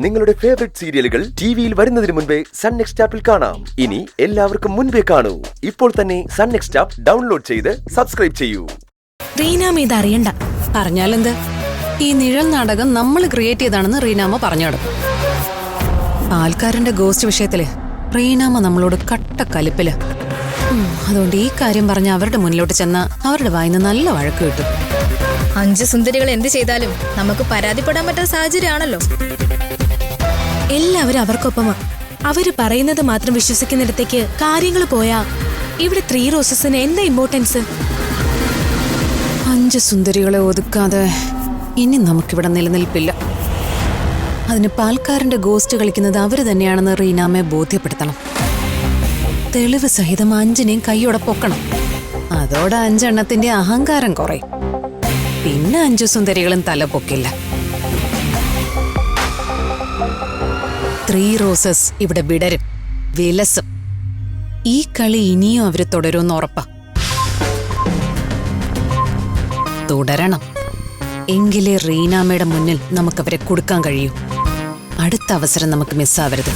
നിങ്ങളുടെ ഫേവറേറ്റ് സീരിയലുകൾ ടിവിയിൽ വരുന്നതിന് മുൻപേ സൺ നെക്സ്റ്റ് ആപ്പിൽ കാണാം. ഇനി എല്ലാവർക്കും മുൻപേ കാണൂ. ഇപ്പോൾ തന്നെ സൺ നെക്സ്റ്റ് ആപ്പ് ഡൗൺലോഡ് ചെയ്ത് സബ്സ്ക്രൈബ് ചെയ്യൂ. റീനാമ ഇത് അറിയണ്ട. പറഞ്ഞാലെന്ത്? ഈ നിഴൽ നാടകം നമ്മൾ ക്രിയേറ്റ് ചെയ്താണെന്ന് റീനാമ പറഞ്ഞു നടക്കും. പാൽക്കാരന്റെ ഗോസ്റ്റ് വിഷയത്തില് റീനാമ നമ്മളോട് കട്ട കലിപ്പില്. അതുകൊണ്ട് ഈ കാര്യം പറഞ്ഞ് അവരുടെ മുന്നിലോട്ട് ചെന്ന അവരുടെ വായിന്ന് നല്ല വഴക്ക് കിട്ടും. 5 സുന്ദരികൾ എന്ത് ചെയ്താലും നമുക്ക് പരാതിപ്പെടാൻ പറ്റാത്ത സാഹചര്യമാണല്ലോ. എല്ലാവരും അവർക്കൊപ്പമാ. അവര് പറയുന്നത് മാത്രം വിശ്വസിക്കുന്നിടത്തേക്ക് കാര്യങ്ങൾ പോയാ ഇവിടെ 3 റോസസിന് എന്താ ഇമ്പോർട്ടൻസ്? 5 സുന്ദരികളെ ഒതുക്കാതെ ഇനി നമുക്കിവിടെ നിലനിൽപ്പില്ല. അതിന് പാൽക്കാരന്റെ ഗോസ്റ്റ് കളിക്കുന്നത് അവര് തന്നെയാണെന്ന് റീനാമയെ ബോധ്യപ്പെടുത്തണം. തെളിവ് സഹിതം 5നെയും കൈയോടെ പൊക്കണം. അതോടെ 5 എണ്ണത്തിന്റെ അഹങ്കാരം കുറയും. പിന്നെ 5 സുന്ദരികളും തല പൊക്കില്ല. 3 റോസസ് ഇവിടെ വിടരും, വിലസും. ഈ കളി ഇനിയും അവര് തുടരുമെന്ന് ഉറപ്പാ. തുടരണം. എങ്കിലേ റീനാമയുടെ മുന്നിൽ നമുക്കവരെ കൊടുക്കാൻ കഴിയൂ. അടുത്ത അവസരം നമുക്ക് മിസ്സാവരുത്.